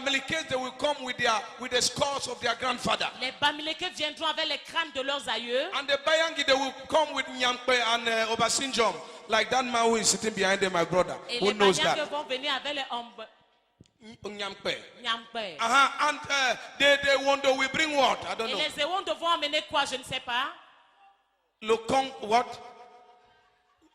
Bamilikes, they will come with the skulls of their grandfather. Les Bamilékés viendront avec les crânes de leurs aïeux. And the Bayangi, they will come with Nyampe and Obasanjo, like that man who is sitting behind them, my brother. Et Who les knows Bayangi that? vont venir avec les Nyampe. Nyampe. And they wonder we bring what? I don't Et know. les Ewondo vont amener quoi? Je ne sais pas. Lokong, what?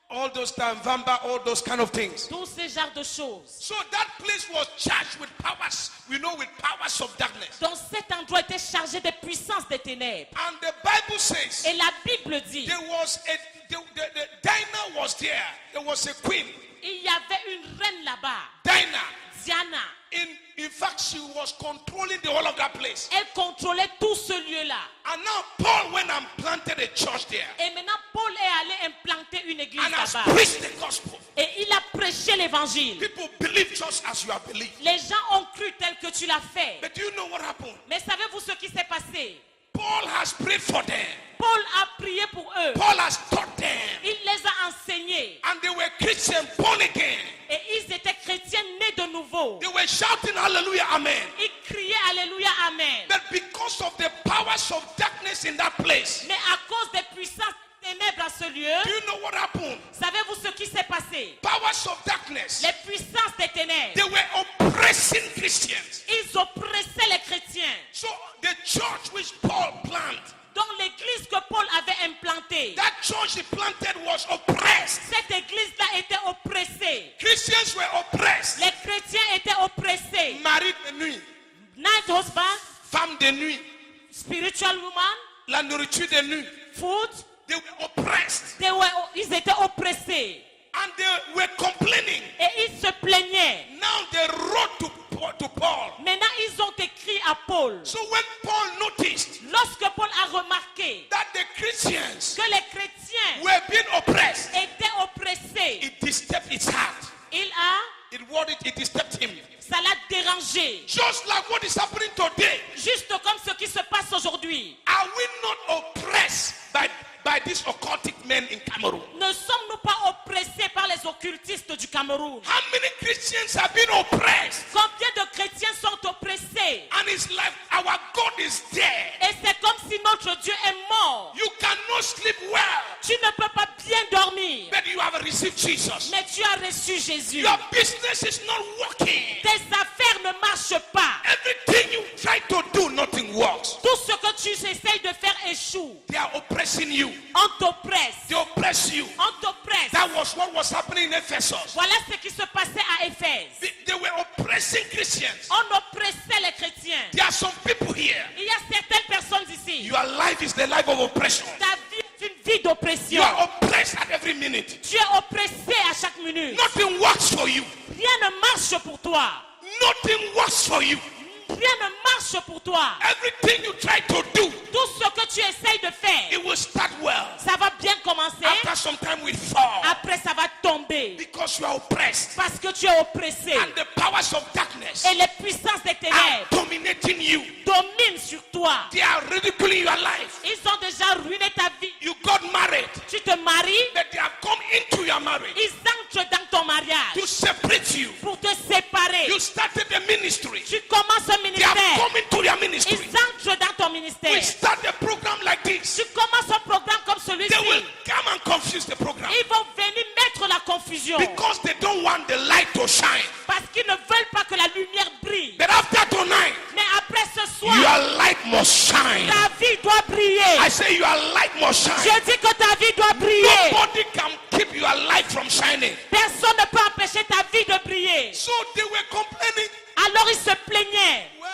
All those time, Vamba, all those kind of things. Tous ces genres de choses. So that place was charged with powers, with powers of darkness. Donc cet endroit était chargé de puissances des ténèbres. And the Bible says Et la Bible dit, there was the Dinah was there. There was a queen. il y avait une reine là-bas, Dinah. Diana. In fact, she was controlling the whole of that place. Elle contrôlait tout ce lieu-là. And now Paul went and planted a church there. Et maintenant, Paul est allé implanter une église And has là-bas. preached the gospel. Et il a prêché l'évangile. People believe just as you have believed. Les gens ont cru tel que tu l'as fait. But do you know what happened? Mais savez-vous ce qui s'est passé? Paul has prayed for them. Paul a prié pour eux. Paul has taught them. Il les a enseignés. And they were Christians born again. Et ils étaient chrétiens nés de nouveau. They were shouting hallelujah, amen. Ils criaient alléluia, amen. But because of the powers of darkness in that place, Mais à cause des puissances ténèbres à ce lieu, do you know what happened? savez-vous ce qui s'est passé? Powers of darkness, Les puissances des ténèbres, they were oppressing Christians. ils oppressaient les chrétiens. So the church which Paul planted, Donc l'église que Paul avait implantée, that church he planted was oppressed. cette église-là était oppressée. Christians were oppressed. Les chrétiens étaient oppressés. Mari de nuit, Night husband, femme de nuit, spiritual woman, la nourriture de nuit, food, they were oppressed. ils étaient oppressés. And they were complaining. Et ils se plaignaient. Now they wrote to Paul. Maintenant, ils ont écrit à Paul. So when Paul noticed Lorsque Paul a remarqué that the Christians que les chrétiens were being oppressed, étaient oppressés, it disturbed his heart. It worried, it disturbed him. Ça l'a dérangé. Just like what is happening today. Juste comme ce qui se passe aujourd'hui. Are we not oppressed by these occultic men in Cameroon? Ne sommes-nous pas oppressés par les occultistes du Cameroun? How many Christians have been oppressed? Combien de chrétiens sont oppressés? And it's like our God is dead. Et c'est comme si notre Dieu est mort. You cannot sleep well, Tu ne peux pas bien dormir. but you have received Jesus. Mais tu as reçu Jésus. Your business is not working. Tes affaires ne marchent pas. Everything you try to do, nothing works. Tout ce que tu essayes de faire échoue. They are oppressing you. On t'oppresse. They oppress you. On t'oppresse. That was what was happening in Ephesus. Voilà ce qui se passait à Éphèse. They were oppressing Christians. On oppressait les chrétiens. There are some people here. Il y a certaines personnes ici. Your life is the life of oppression. Ta vie est une vie You d'oppression. are oppressed at every minute. Tu es oppressé à chaque minute. Nothing works for you. Rien ne marche pour toi. Nothing works for you. Rien ne marche pour toi. Everything you try to do, Tout ce que tu essayes de faire, it will start well. ça va bien commencer. After some time, we fall Après, ça va tomber. because you are oppressed. Parce que tu es oppressé. And the powers of darkness Et les puissances des are ténèbres dominating you. dominent sur toi. They are ridiculing your life. Ils ont déjà ruiné ta vie. You got married, Tu te maries, but they have come into your marriage ils entrent dans ton mariage to separate you. pour te séparer. You started the ministry. Tu commences un They have ministère. come into your ministry. Ils entrent dans ton We ministère. start a program like this. Tu commences un programme comme They will celui-ci. come and confuse the program Ils vont venir mettre la confusion. because they don't want the light to shine. Parce qu'ils ne veulent pas que la lumière brille. But after tonight, Mais après ce soir, your light must shine. ta vie doit briller. I say your light must shine. Je dis que ta vie doit briller. Nobody can keep your light from shining. Personne ne peut empêcher ta vie de briller. So they were complaining. Alors ils se plaignaient. Ouais,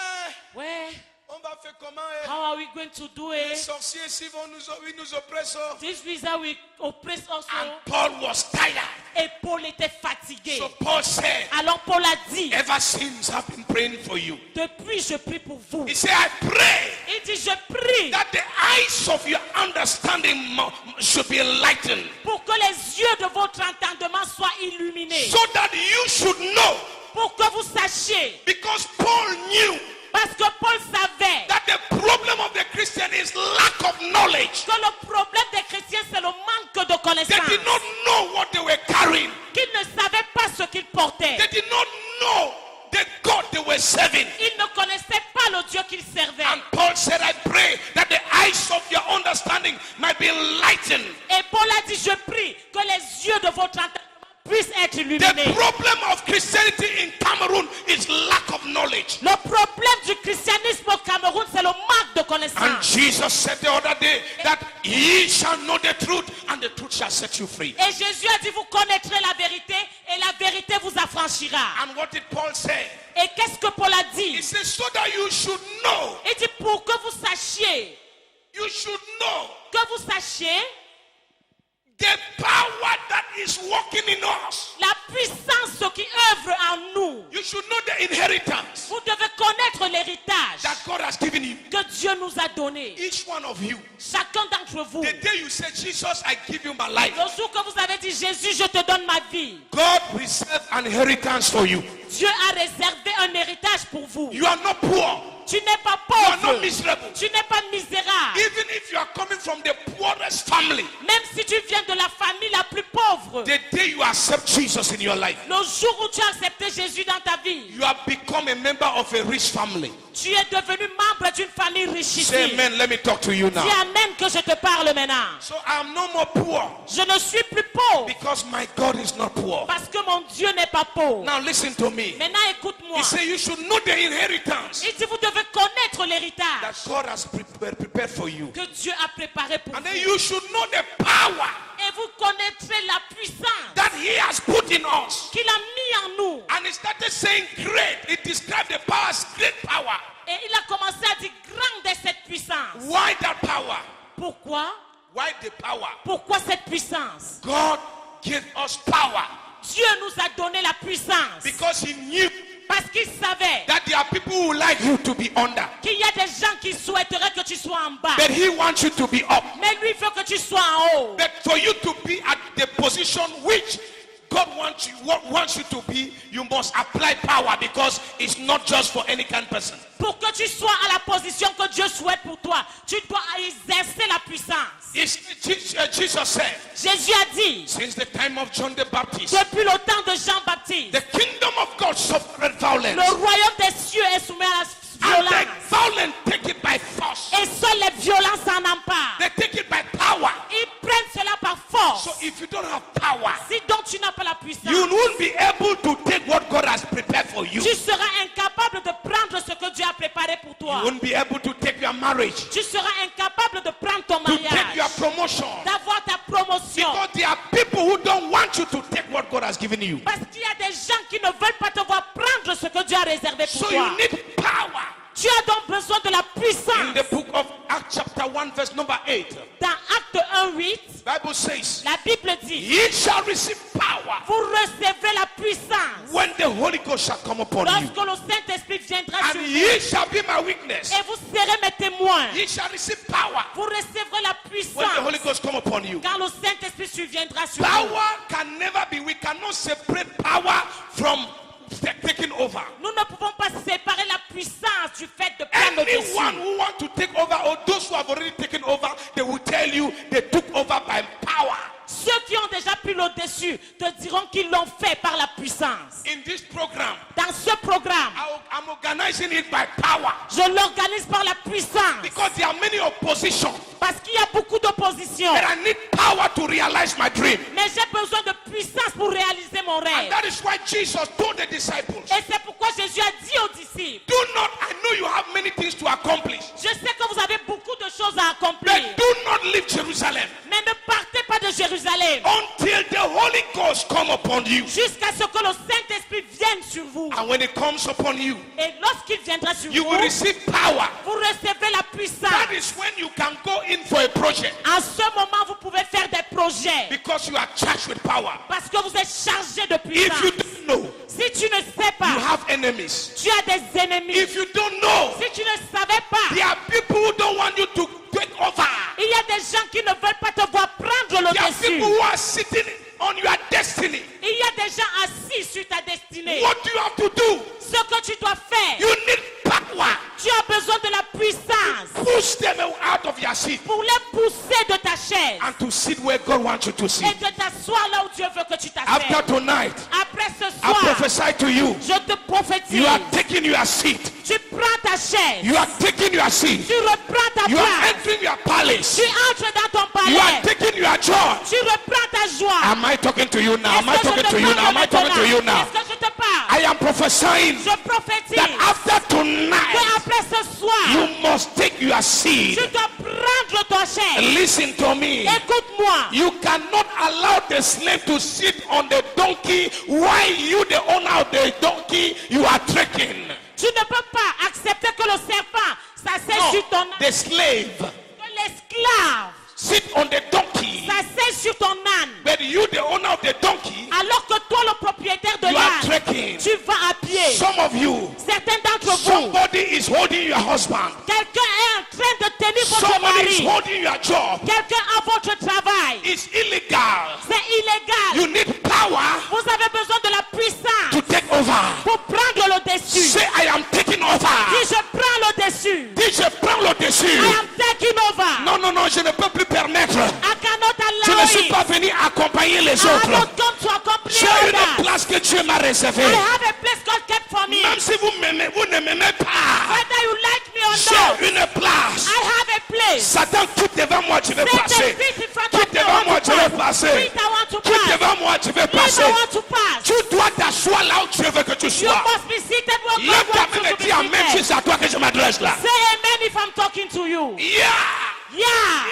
Ouais, on va faire comment? how are we going to do Les it? sorciers ici vont nous oppresser. This visa will oppress also. And Paul was tired. Et Paul était fatigué. So Paul said, Alors Paul a dit, ever since I've been praying for you. depuis je prie pour vous. He said, I pray Il dit, je prie that the eyes of your understanding should be enlightened, pour que les yeux de votre entendement soient illuminés. so that you should know. Pour que vous sachiez. Because Paul knew Parce que Paul savait that the problem of the Christian is lack of knowledge. que le problème des chrétiens, c'est le manque de They connaissance. did not know what they were carrying. Qu'ils ne savaient pas ce qu'ils portaient. They did not know the God they were serving. Ils connaissaient pas le Dieu qu'ils servaient. And Paul said, I pray that the eyes of your understanding might be enlightened. Et Paul a dit, je prie que les yeux de votre entendement puissent être The illuminés. problem of Christianity in Cameroon is lack of knowledge. Le problème du christianisme au Cameroun, c'est le manque de And connaissance. Jesus said the other day that ye shall know the truth and the truth shall set you free. Et Jésus a dit, vous connaîtrez la vérité et la vérité vous affranchira. And what did Paul say? Et qu'est-ce que Paul a He dit? said, so that you should know, Il dit, pour que vous sachiez, que vous sachiez the power that is working in us. la puissance qui œuvre en nous. You should know the inheritance Vous devez connaître l'héritage that God has given you. que Dieu nous a donné. Each one of you. Chacun d'entre vous. The day you say, Jesus, I give you my life, Le jour que vous avez dit, Jésus, je te donne ma vie. God reserved an inheritance for you. Dieu a réservé un héritage pour vous. You are not poor. Tu n'es pas You are pauvre. not miserable. Tu n'es pas misérable. Even if you are coming from the poorest family, Même si tu viens de la famille la plus pauvre. the day you accept Jesus in your life, Le jour où tu as accepté Jésus dans ta vie, you have become a member of a rich family. tu es devenu membre d'une famille Say richissime. amen. Let me talk to you now. Dis amen que je te parle maintenant. So I am no more poor Je ne suis plus pauvre because my God is not poor. parce que mon Dieu n'est pas pauvre. Now listen to me. Maintenant écoute-moi. He said you should know the inheritance Il dit vous devez connaître that l'héritage God has prepared for you. que Dieu a préparé pour And then vous. you should know the power Et vous connaîtrez la puissance that He has put in us. qu'il a mis en nous. And He started saying great. It described the power as great power. Et il a commencé à dire grande est cette puissance. Why that power? Pourquoi? Why the power? Pourquoi cette puissance? God gave us power Dieu nous a donné la puissance because He knew parce qu'il savait that there are people who like you to be under, qu'il y a des gens qui souhaiteraient que tu sois en bas. but He wants you to be up. Mais lui veut que tu sois en haut. But for you to be at the position which God wants you to be, you must apply power because it's not just for any kind of person. Pour que tu sois à la position que Dieu souhaite pour toi, tu dois exercer la puissance. Jesus said, Jésus a dit, since the time of John the Baptist, depuis le temps de Jean-Baptiste, the kingdom of God suffered violence, le royaume des cieux est soumis à la and the violence. violent take it by force. Et seules les violences en emparent. They take it by power. Ils prennent cela par force. So if you don't have power, Si donc tu n'as pas la puissance, you won't be able to take what God has prepared for you. tu seras incapable de prendre ce que Dieu a préparé pour You toi. won't be able to take your marriage, Tu seras incapable de prendre ton to take your mariage, promotion. d'avoir ta promotion. Because there are people who don't want you to take what God has given you. Parce qu'il y a des gens qui ne veulent pas te voir prendre ce que Dieu a réservé pour So toi. you need power. Tu as donc besoin de la In puissance. the book of Acts chapter 1 verse number 8, Dans Acte 1:8, Bible says, la Bible dit, ye shall receive power vous recevrez la puissance when the Holy Ghost shall come upon you. lorsque le Saint-Esprit viendra sur And vous. ye shall be my witness. Et vous serez mes témoins. Ye shall receive power Vous recevrez la when the Holy puissance Ghost come upon you. quand le Saint-Esprit surviendra sur vous. Power can never be, we cannot separate power from taking over. Nous ne pouvons pas séparer la puissance du fait de prendre le dessus. Anyone who wants to take over, or those who have already taken over, they will tell you they took over by power. Ceux qui ont déjà pris le dessus te diront qu'ils l'ont fait par la puissance. In this program, Dans ce programme, I'm organizing it by power je l'organise par la puissance. because there are many opposition. Parce qu'il y a beaucoup d'opposition. But I need power to realize my dream. Mais j'ai besoin de puissance pour réaliser mon And rêve. that is why Jesus told the disciples, Et c'est pourquoi Jésus a dit aux disciples, do not, I know you have many things to accomplish, je sais que vous avez beaucoup de choses à but accomplir. do not leave Jerusalem Mais ne partez pas de Jérusalem until the Holy Ghost come upon you. jusqu'à ce que le Saint-Esprit vienne sur vous. And when it comes upon you, Et lorsqu'il viendra sur you vous, will receive power. vous recevrez la That puissance. is when you can go in for a project En ce moment, vous pouvez faire des projets because you are charged with power. parce que vous êtes chargé de If you puissance. don't know, Si tu ne sais you pas, have enemies. tu as des ennemis. If you don't know, Si tu ne savais pas, there are people who don't want you to take over. il y a des gens qui ne veulent pas te voir prendre le There are dessus. people who are sitting on your destiny. Il y a des gens assis sur ta destinée. What do you have to do? Ce que tu dois faire, You need power. tu as besoin de la puissance Push them out of your seat pour les pousser de ta chaise and to sit where God wants you to et sit. de t'asseoir là où Dieu veut que tu After t'assoies. tonight, Après ce after prophesy to you. Je te prophétise. You are taking your seat. Tu prends ta chaise. You are taking your seat. Tu reprends ta You are place. entering your palace. Tu entres dans ton You are palais. taking your joy. Tu reprends ta joie. Am I talking to you now? Am I Est-ce que je talking te to you now? parle Am I talking to you maintenant? now? Est-ce que je te parle? I am prophesying Je prophétise that after que tonight, après ce soir, you must take your seat. tu dois prendre ton chaise. Listen to me. Écoute-moi. You cannot allow the slave to sit on the donkey while you, the owner of the donkey, you are trekking. Tu ne peux pas accepter que le serpent s'assied sur ton âne. The slave Que l'esclave sit on the donkey, s'assied sur ton âne. but you, the owner of the donkey, Alors que toi, le propriétaire de you are l'âne, trekking. tu vas à pied. Some of you, Certains d'entre vous, somebody is holding your husband. quelqu'un est en train de tenir votre Somebody is mari. holding your job. Quelqu'un a votre travail. It's illegal. C'est illégal. You need power Vous avez besoin de la puissance to take over. pour prendre le dessus. Say, I am taking over. Si je prends le dessus, Dis, je prends le dessus. I am taking over. Non, non, non, je ne peux plus permettre. I cannot Je allow ne suis it. pas venu accompagner les I have autres. not come to accompany J'ai une others. place que Dieu m'a réservée. I have a place God kept for me. Même si vous m'aimez, vous ne m'aimez pas. Whether you like me or not, J'ai une place. I have a place. Satan, quitte devant moi, je vais Satan, passer. sit in front Quitte of me, I devant want moi, to je vais pass. passer. Sit, I want to Quitte pass. devant moi, je vais Sit, passer. I want to pass. Tu dois t'asseoir là où Dieu veut que tu You sois. must be seated where Lève God ta wants you main et to dis amen be si seated. c'est à toi que je m'adresse là. Say amen if I'm talking to you. Yeah. Yeah.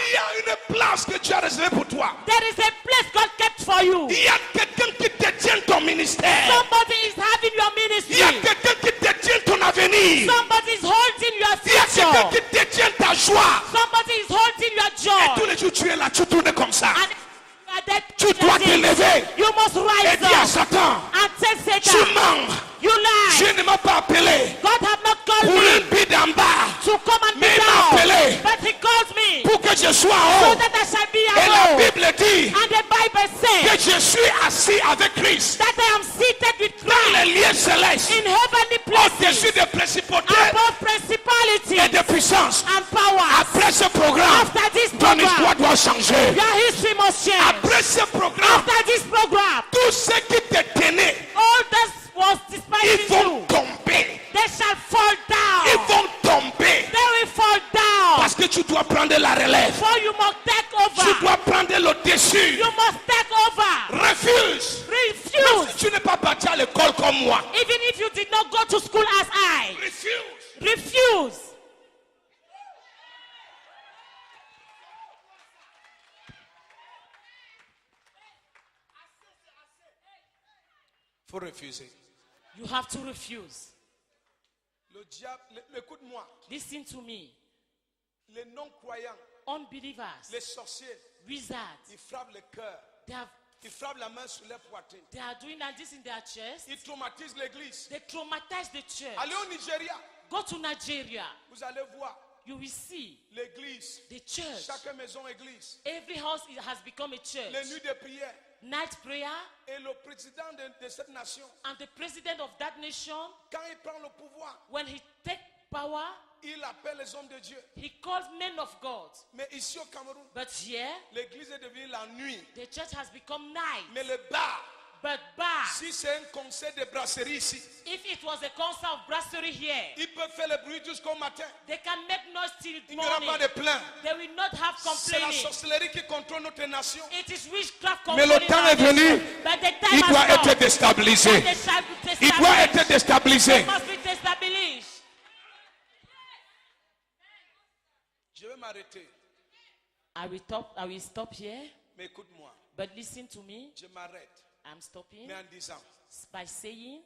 Il y a une place que Dieu a réservée pour toi. There is a place God kept for you. Il y a quelqu'un qui détient ton ministère. Somebody is having your Il y a ministry. quelqu'un qui détient ton avenir. Somebody is holding your Il y a quelqu'un future. qui détient ta joie. Somebody is holding your Et joy. tous les jours tu es là, tu tournes comme ça. And you are dead. Tu dois te lever You must et rise dire à up Satan, and tell tu Satan, mens. you lie. Dieu ne m'a pas appelé God have not called pour me une vie d'en bas, to come and mais be il m'a down. appelé But he called me pour que je sois so en haut. that I shall be Et la above. Bible dit And the Bible que says je suis assis avec Christ that I am seated with dans Christ les lieux célestes, in heavenly places au-dessus des principautés above et principalities des puissances. and powers. Après ce programme, After this ton histoire program, doit changer. your history must change. Après ce programme, After this program, tous ceux qui te tenaient, all that was ils despising vont you, tomber. they shall fall Ils down. vont tomber. They will fall down. Parce que tu dois prendre la relève. For you must take Tu over. dois prendre le dessus. You must take over. Refuse. Même Refuse. si tu n'es pas parti à l'école comme moi. Even if you did not go to school as I. Refuse. Refuse. Faut refuser. You have to refuse. Le diable, écoute-moi. Listen to me. Les non-croyants, Unbelievers, les sorciers, wizards, ils frappent le cœur. Ils frappent la main sur leur poitrine. they are doing that this in their chest. Ils traumatisent l'église. They traumatize the church. Allez au Nigeria. Go to Nigeria. Vous allez voir You will see l'église. the church. Chaque maison église. Every house has become a Les church. nuits de prière. Night prayer. Et le président de cette nation, And the president of that nation, quand il prend le pouvoir, when he takes power, il appelle les hommes de Dieu. he calls men of God. Mais ici au Cameroun, But here, l'église est devenue la nuit. the church has become night. Mais le bar, But bar, si c'est un concert de brasserie ici, if it was a concert of brasserie here, ils peuvent faire le bruit jusqu'au matin. they can make noise till Il n'y aura morning. pas de plainte. They will not have C'est la complaining. sorcellerie qui contrôle notre nation. It is witchcraft Mais le controlling temps our est venu. nation. But the time Il has doit come. être déstabilisé. That they shall be Il doit established. être déstabilisé. They must be established. Je vais m'arrêter. I will stop here. Mais écoute-moi. But listen to me. Je m'arrête. I'm stopping Mais en disant, by saying,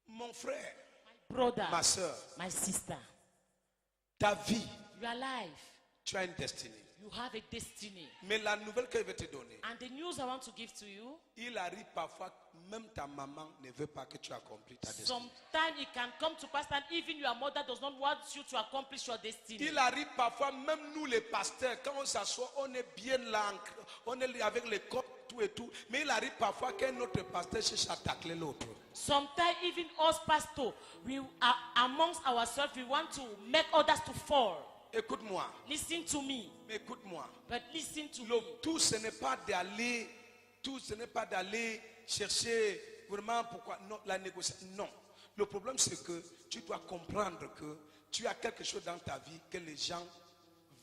mon frère, brother, ma soeur, my sister, ta vie, your life, tu as une destinée. you have a destiny. Mais la nouvelle que je vais te donner, And the news I want to give to you, il arrive parfois que même ta maman ne veut pas que tu accomplisses ta destinée. sometimes it can come to pass and even your mother does not want you to accomplish your destiny. Il arrive parfois, même nous les pasteurs, quand on s'assoit, on est bien là, on est avec les corps, tout et tout. Mais il arrive parfois qu'un autre pasteur cherche à tacler l'autre. Sometimes even us pastors, we are amongst ourselves, we want to make others to fall. Écoute-moi, Listen to me. mais écoute-moi. But listen to Le me. tout, ce n'est pas d'aller, tout, ce n'est pas d'aller chercher vraiment pourquoi. Non, la négociation. Non. Le problème, c'est que tu dois comprendre que tu as quelque chose dans ta vie que les gens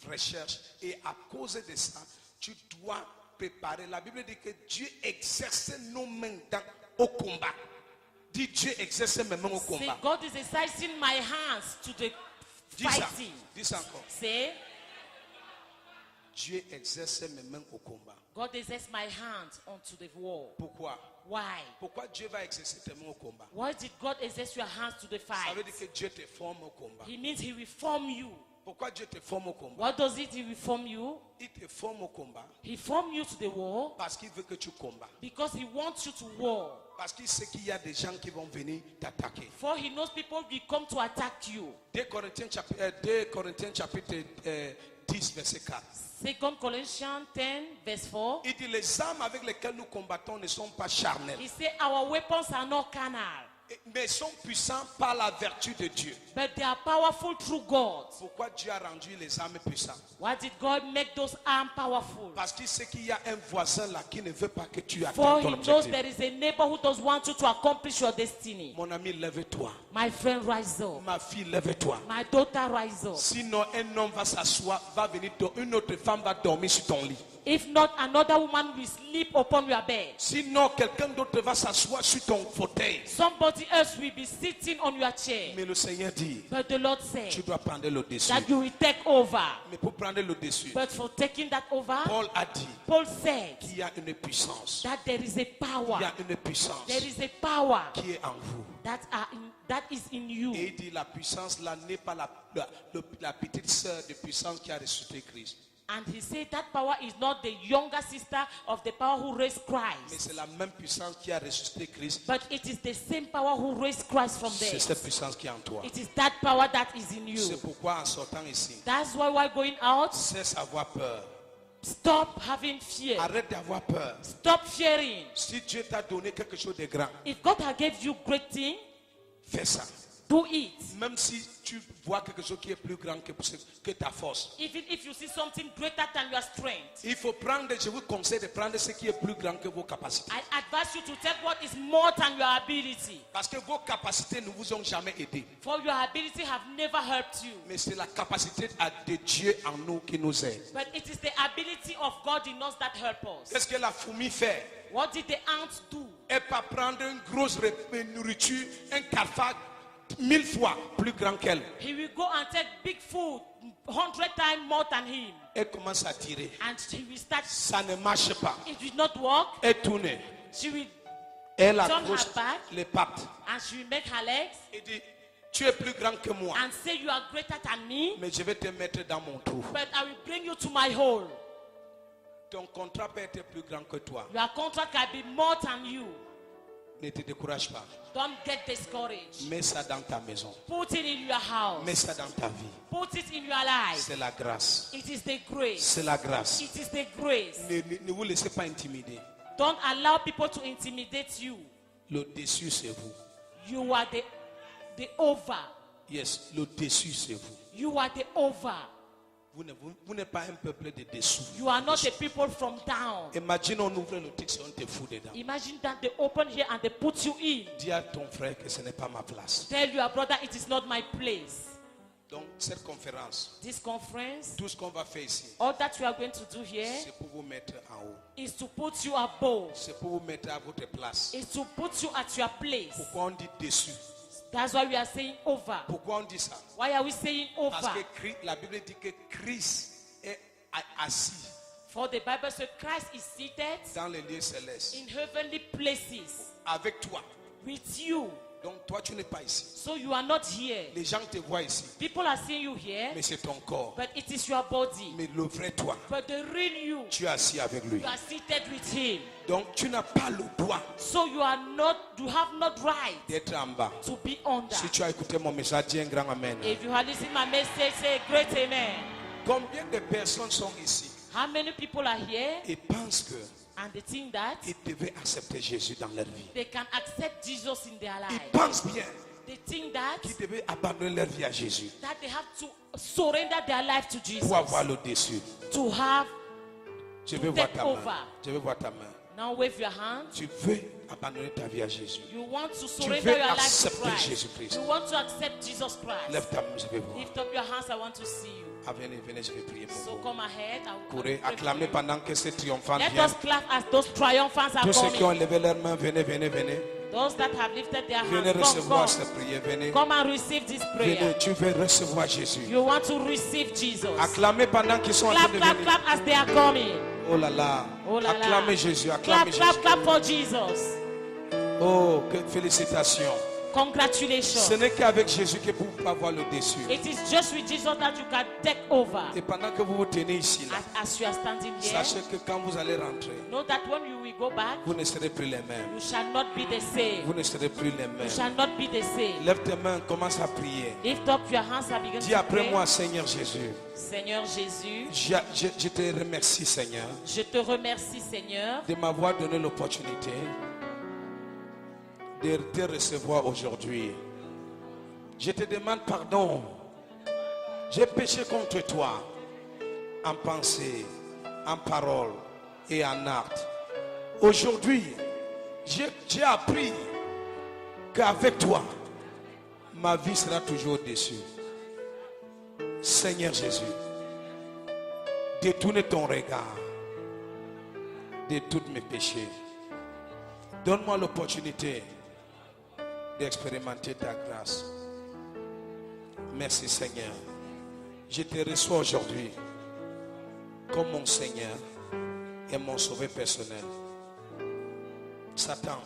recherchent. Et à cause de ça, tu dois préparer. La Bible dit que Dieu exerce nos mains au combat. Dis Dieu exerce mes mains au Say, combat. God is exercising my hands to the Dis ça. fighting. Dis ça encore. Say, Dieu exerce mes mains au combat. God exerts my hands onto the war. Pourquoi? Why? Pourquoi Dieu va exercer tes mains au combat? Why did God exert your hands to the Ça fight? veut dire que Dieu te forme au combat. He means He will form you. Pourquoi Dieu te forme au combat? What does it? He will form you. Il te forme au combat He formed you to the war parce qu'il veut que tu combats. because He wants you to war. Parce qu'il sait qu'il y a des gens qui vont venir t'attaquer. For He knows people will come to attack you. 2 Corinthiens chapitre 10 verset 4. 2 Corinthians 10 verse 4. Il dit les armes avec lesquelles nous combattons ne sont pas charnelles, He said our weapons are not carnal, mais sont puissants par la vertu de Dieu. but they are powerful through God. Pourquoi Dieu a rendu les armes puissantes? Why did God make those arms powerful? Parce qu'il sait qu'il y a un voisin là qui ne veut pas que tu For atteignes He ton knows objectif. there is a neighbor who does want you to accomplish your destiny. Mon ami, lève-toi. My friend, rise up. Ma fille, lève-toi. My daughter, rise up. Sinon, un homme va s'asseoir, va venir, une autre femme va dormir sur ton lit. If not, another woman will sleep upon your bed. Sinon, quelqu'un d'autre va s'asseoir sur ton fauteuil. Somebody else will be sitting on your chair. Mais le Seigneur dit, But the Lord tu said dois prendre le dessus. that you will take over. Mais pour prendre le dessus, But for taking that over, Paul a dit Paul said qu'il y a une puissance. that there is a Il y power. a une puissance There is a power qui est en vous. that is in you. Et il dit la puissance là n'est pas la petite sœur de puissance qui a ressuscité Christ. And he said that power is not the younger sister of the power who raised Mais Christ. c'est la même puissance qui a ressuscité Christ. But it is the same power who raised Christ from C'est there. cette puissance qui est en toi. It is that power that is in you. C'est pourquoi en sortant ici, That's why while going out, cesse d'avoir peur. stop having fear. Arrête d'avoir peur. Stop fearing. Si Dieu t'a donné quelque chose de grand, If God has gave you great thing, fais ça. do it. Même si tu vois quelque chose qui est plus grand que ta force. Even if you see something greater than your strength. Il faut prendre, je vous conseille de prendre ce qui est plus grand que vos capacités. I advise you to take what is more than your ability. Parce que vos capacités ne vous ont jamais aidé. For your ability have never helped you. Mais c'est la capacité de Dieu en nous qui nous aide. But it is the ability of God in us that help us. Qu'est-ce que la fourmi fait? What did the ant do? Elle peut prendre une grosse nourriture, un cafard 1000 fois plus grand qu'elle. He will go and take big food 100 times more than him. Elle commence à tirer. And he will start. Ça ne marche pas. It will not work. Elle tourne. She will Elle turn accroche her back les pattes. and she will make her legs Elle dit, tu es plus grand que moi. and say you are greater than me, Mais je vais te mettre dans mon trou. but I will bring you to my hole. Ton contrat peut être plus grand que toi. Your contract can be more than you. Ne te décourage pas. Don't get discouraged. Mets ça dans ta maison. Put it in your house. Mets ça dans ta vie. Put it in your life. C'est la grâce. It is the grace. C'est la grâce. It is the grace. Ne vous laissez pas intimider. Don't allow people to intimidate you. Le dessus, c'est vous. You are the over. Yes, le dessus, c'est vous. You are the over. Vous n'êtes pas un peuple de dessous. You are not a people from down. Imagine on ouvre le texte et on te fout dedans. Imagine that they open here and they put you in. Dis à ton frère que ce n'est pas ma place. Tell your brother it is not my place. Donc cette conférence, This conference, tout ce qu'on va faire ici, all that we are going to do here c'est pour vous mettre en haut. is to put you above. C'est pour vous mettre à votre place. Is to put you at your place. Pourquoi on dit dessus? That's why we are saying over. Pourquoi on dit ça? Why are we saying Parce over? que la Bible dit que Christ est assis For the Bible says Christ is seated dans les lieux célestes in heavenly places avec toi. with you. Donc toi tu n'es pas ici. So you are not here. Les gens te voient ici, People are seeing you here, mais c'est ton corps. but it is your body. Mais le vrai toi, But the real you, tu es assis avec lui. you are seated with him. Donc tu n'as pas le droit So you have not right d'être en bas. to be under. Si tu as écouté mon message, dis un grand amen. If you have listened to my message, say a great amen. Combien de personnes sont ici How many people are here et pensent qu'ils and they think that devaient accepter Jésus dans leur vie? they can accept Jesus in their Ils life? pensent bien They think that qu'ils devaient abandonner leur vie à Jésus they have to surrender their life to Jesus pour avoir le dessus. to have. Je To veux voir take ta over. main. Je veux voir ta main. Now wave your hand. Tu veux abandonner ta vie à Jésus. You want to Tu surrender veux your life to accepter Christ. Jésus-Christ. You want to accept Jesus Christ. Lève ta main, je vais voir. Lift up your hands, I want to see you. Ah, venez, venez, je vais prier pour So vous. come ahead. I will Courez, pray for acclamez you. pendant que ces triomphants Let viennent. us clap as those triumphants are Tous ceux qui ont coming. levé leurs mains, venez, venez, venez. Those that have lifted their Venez hands, recevoir come. cette prière, venez. Come and receive this Venez, prayer. tu veux recevoir Jésus. You want to receive Jesus. Acclamez pendant qu'ils sont en train Clap, de clap, venir. clap as they are coming. Oh là là. Oh là là. Acclamez Jésus, Clap, acclamez clap, Jésus. clap for Jesus. Oh, que félicitations. Ce Congratulations. n'est qu'avec Jésus que vous pouvez avoir le dessus. It is just with Jesus that you can take over. Et pendant que vous vous tenez ici, là, As you are standing here, sachez que quand vous allez rentrer, know that when you will go back, vous ne serez plus les mêmes. you shall not be the same. Vous ne serez plus les You mêmes. shall not be the same. Lève tes mains, commence à prier. Lift up your hands and begin Dis to après pray. moi, Seigneur Jésus, Seigneur Jésus, je te remercie, Seigneur, je te remercie, Seigneur, de m'avoir donné l'opportunité de te recevoir aujourd'hui. Je te demande pardon. J'ai péché contre toi en pensée, en parole et en acte. Aujourd'hui, j'ai appris qu'avec toi, ma vie sera toujours au-dessus. Seigneur Jésus, détourne ton regard de tous mes péchés. Donne-moi l'opportunité d'expérimenter ta grâce. Merci Seigneur. Je te reçois aujourd'hui comme mon Seigneur et mon sauveur personnel. Satan,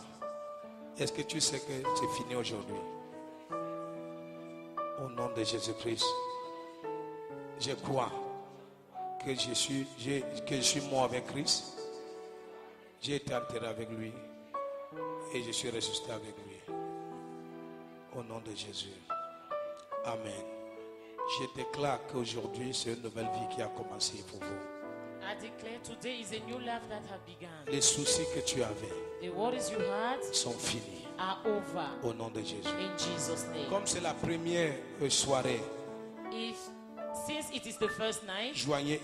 est-ce que tu sais que c'est fini aujourd'hui? Au nom de Jésus-Christ, je crois que je suis mort avec Christ. J'ai été enterré avec lui et je suis ressuscité avec lui. Au nom de Jésus. Amen. Je déclare qu'aujourd'hui, c'est une nouvelle vie qui a commencé pour vous. I declare today is a new life that has begun. Les soucis que tu avais The worries you had sont finis. are over Au nom de Jésus. in Jesus' name. Comme c'est la première soirée, Since it is the first night, joignez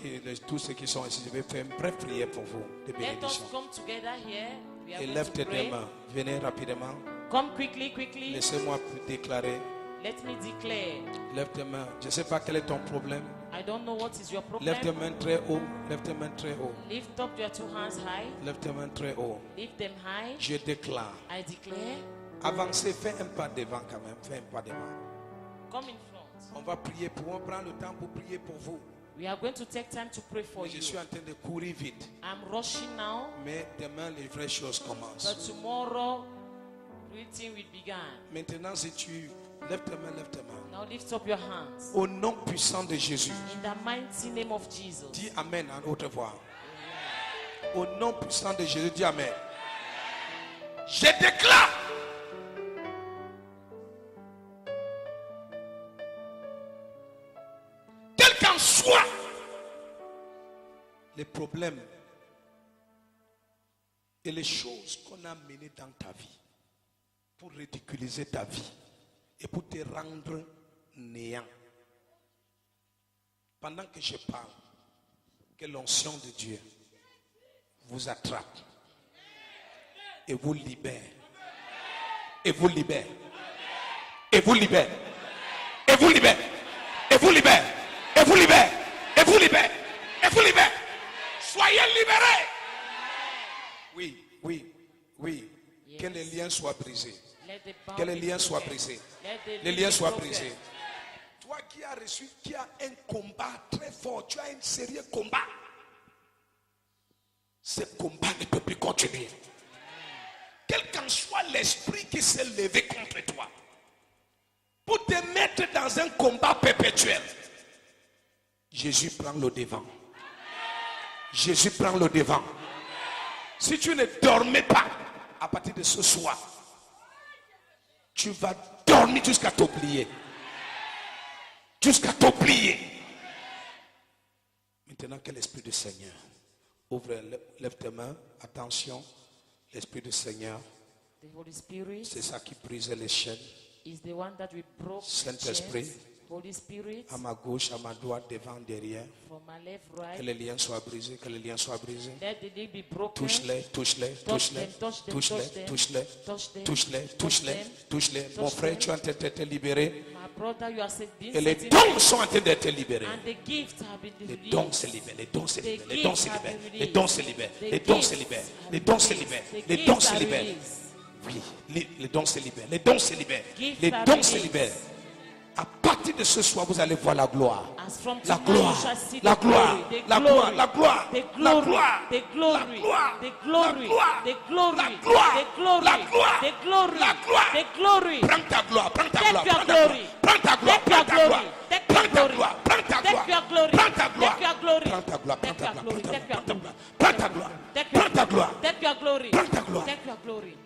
tous ceux qui sont ici. Je vais faire une brève prière pour vous de let us bénédiction. come together here. We are Et going lève to tes deux pray. mains. Venez rapidement. Come quickly, quickly. Laissez-moi déclarer. Let me declare. Lève tes mains. Je ne sais pas quel est ton problème. I don't know what is your Lève tes problem. mains très haut. Lève tes mains très haut. Lift up your two hands high. Lève tes mains très haut. Lift them high. Je déclare. I declare. Avancez, fais un pas devant quand même. Fais un pas devant. Come in front. On va prier pour, on prend le temps pour prier pour vous. We are going to take time to pray for Je you. suis en train de courir vite. I'm rushing now, Mais demain, les vraies choses but commencent. tomorrow, real thing will begin. Maintenant, si tu lèves tes mains, lève tes mains. Now lift up your hands. Au nom puissant de Jésus, In the mighty name of Jesus. dis Amen en haute voix. Au nom puissant de Jésus, dis Amen. Je déclare quel qu'en soit les problèmes et les choses qu'on a menées dans ta vie pour ridiculiser ta vie et pour te rendre néant. Pendant que je parle, que l'onction de Dieu vous attrape et vous libère. Et vous libère. Et vous libère. Et vous libère. Et vous libère. Et vous libère. Et vous libère. Et vous libère. Soyez libérés. Oui, oui, oui. Yes. Que les liens soient brisés. Let the bound Que les be liens soient broken. brisés. Let the Les liens be soient broken. brisés. Toi qui as reçu, qui as un combat très fort, tu as un sérieux combat. Ce combat ne peut plus continuer. Quel qu'en soit l'esprit qui s'est levé contre toi, pour te mettre dans un combat perpétuel, Jésus prend le devant. Jésus prend le devant. Si tu ne dormais pas, à partir de ce soir, tu vas dormir jusqu'à t'oublier. Jusqu'à t'oublier. Maintenant que l'Esprit du Seigneur ouvre, lève tes mains, attention, l'Esprit du Seigneur, The Holy Spirit c'est ça qui brise les chaînes. is the one that we broke Saint-Esprit, chains. Holy Spirit, À ma gauche, à ma droite, devant, derrière. from my left, Que right, les liens soient brisés, que les liens soient brisés. let the day be broken. Touche-les, touche-les, Touch touche-les, them, touch them, touche-les, touch them, touche-les, touch them, touche-les, touch touche-les, them, touche-les. touch Mon frère, them. tu es en train d'être libéré. My brother, you are being Et les set dons sont en train d'être libérés. and the gifts have been Les released. dons se libèrent, les dons se The libèrent, les dons se gifts have libèrent, been les dons se released. libèrent, The les dons se gifts libèrent, have les been dons se released. libèrent, The les gifts dons se are libèrent. released. Oui, les dons se libèrent, les dons se libèrent, Gifts les are dons se released. libèrent. À partir de ce soir, vous allez voir la gloire. As from La tonight, gloire, you shall see la the gloire, glory, the la glory, gloire, la gloire, the la glory, gloire, the glory, la gloire, the glory, la gloire, the glory, la gloire, the glory, la gloire, the glory, la gloire. the glory. Prends ta gloire, prends ta Take gloire, your prends ta gloire, glory. prends ta gloire, Take your prends ta gloire, glory. Take prends your ta glory. gloire, prends ta Take gloire, your glory. prends ta gloire, Take your glory. prends ta gloire, prends Take ta your gloire, glory. prends Take your ta glory. gloire, prends ta gloire, Take prends your ta gloire. Take your glory. Prends ta gloire. Take your glory.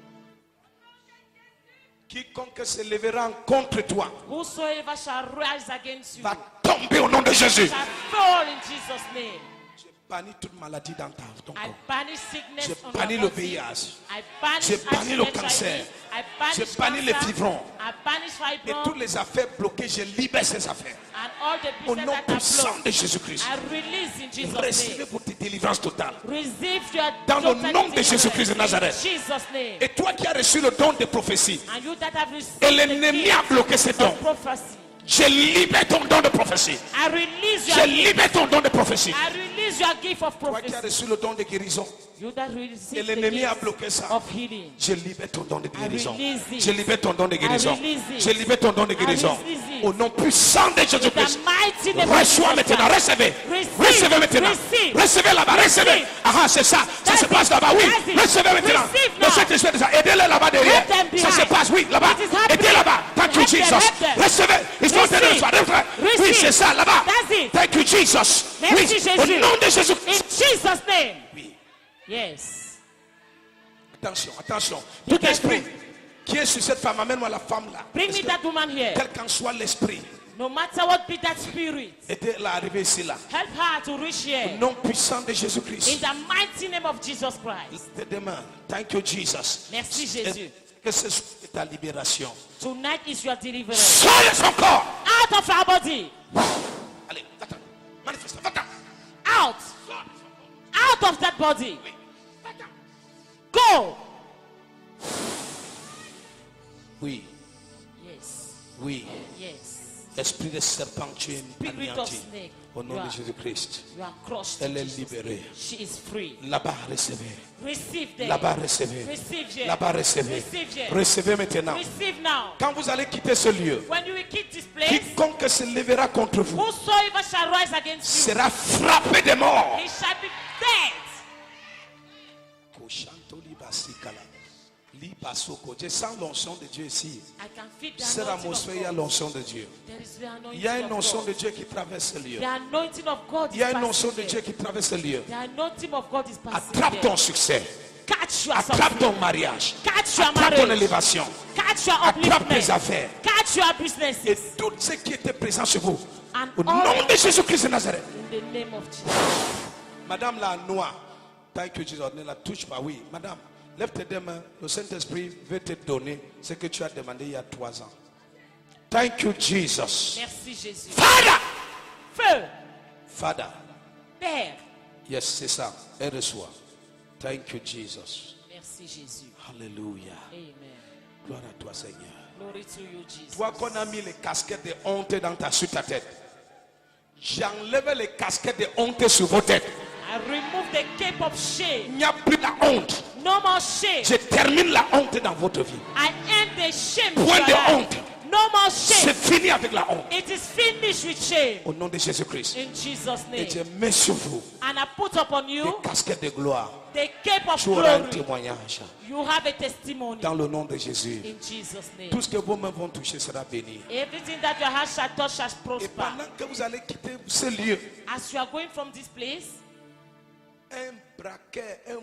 Quiconque se lèvera contre toi Whosoever shall rise against you va tomber au nom de Jésus. shall fall in Jesus' name. Je bannis toute maladie dans ton I corps. banish sickness Je on bannis your le body. VIH. I banish Je bannis le HIV. cancer. I banish Je bannis les cancer. fibrons. I banish Et fibron. toutes les affaires bloquées, je libère ces affaires. And all the Au pieces nom that are puissant blocked, de Jésus-Christ. I release in Jesus' Recevez name. votre délivrance totale. Receive your Dans le total nom de Jésus-Christ de deliverance Nazareth. in Jesus' name. Et toi qui as reçu le don de prophétie, And you that have received et the l'ennemi gift a bloqué ce don, of prophecy, je libère ton don de prophétie. I release Je your gift. libère ton don de prophétie. I release your gift of Toi qui as prophecy. reçu le don de guérison, You that et receive the l'ennemi a gift bloqué ça, of healing. je libère ton don de guérison. release it. Je libère ton don de guérison. release it. Je libère ton don de guérison. release it. Au nom puissant de In the Jésus-Christ. mighty name of Reçois Jesus maintenant, Christ. recevez. Receive. Recevez maintenant. Receive. Recevez là-bas, recevez. Receive. Ah, c'est ça. Ça That's se passe it. là-bas, oui. That's it. Recevez maintenant. Receive Le now. Saint-Esprit de ça. Aidez-les là-bas derrière. Help them Ça se behind. passe, oui, là-bas. It is happening. Aidez là-bas. Thank you, Help them, Jesus. help them. Recevez. Ils sont en train de Receive. recevoir. Oui, Receive. c'est ça, là-bas. That's it. Thank you, Jesus. Merci, Oui, Jésus. au nom de Jésus. In Jesus' name. Oui. Yes. Attention, attention. Be Tout esprit careful. qui est sur cette femme, amène-moi la femme là. Bring Parce me que that woman here. quel qu'en soit l'esprit, No matter what be that spirit, aidez-la à arriver ici là. help her to reach Au here. nom puissant de In Jésus-Christ. the mighty name of Jesus Christ. Levez des mains. Thank you, Jesus. Merci, Jésus. Et que ce soit ta libération. Tonight is your deliverance. Sors de son corps. Out of our body. Allez, va-t'en. Manifeste, va-t'en. Out. Sors de son corps. Out of that body. Oui. Va-t'en. Go. Oui, Yes. oui. Yes. Esprit de serpent, tu es Spirit of anéanti. snake. Au nom de Jésus-Christ. You are crushed. Elle in est Jesus' libérée. name. She is free. Là-bas, recevez. Receive them. Là-bas, recevez. Receive here. Là-bas, recevez. Receive here. Recevez maintenant. Receive now. Quand vous allez quitter ce lieu, When you will keep this place, quiconque se lèvera contre vous whosoever shall rise against you, sera frappé de mort. he shall be dead. Je sens l'onction de Dieu ici. I can feel the Cette anointing atmosphère, il y a of God. l'onction de Dieu. There is the anointing Il y a une of onction de God. Dieu qui traverse ce lieu. The anointing of God Il is y a une passing onction de there. Dieu qui traverse ce lieu. The anointing of God is passing Attrape there. ton succès. Catch your Attrape success. ton mariage. Catch your Attrape ton marriage. élévation. Catch your Attrape tes upliftment. affaires. Catch your Et businesses. tout ce qui était présent sur vous. And Au all nom de Jésus-Christ de Nazareth. in the name of Jesus. Madame la noire. Thank you, Jesus. Ne la touche pas. Oui, madame. Lève tes deux mains. Le Saint-Esprit veut te donner ce que tu as demandé il y a 3 ans. Thank you, Jesus. Merci Jésus. Father. Feu. Father. Père. Yes, c'est ça. Elle reçoit. Thank you, Jesus. Merci Jésus. Hallelujah. Amen. Gloire à toi, Seigneur. Glory to you, Jesus. Toi qu'on a mis les casquettes de honte sur ta tête. J'enlève les casquettes de honte sur vos têtes. I remove the cape of shame. Il n'y a plus la honte. No more shame. Je termine la honte dans votre vie. I end the shame. Point in your de life. honte. No more C'est shame. fini avec la honte. It is finished with shame. Au nom de Jésus-Christ. In Jesus' Et name. je mets sur vous And I put upon des you casquettes de gloire. the cape of Tu auras un glory. témoignage. You have a testimony. Dans le nom de Jésus. In Jesus' name. Tout ce que vos mains vont toucher sera béni. Everything that your hands shall touch shall Et prosper. pendant que vous allez quitter ce lieu, As you are going from this place, un braquet, un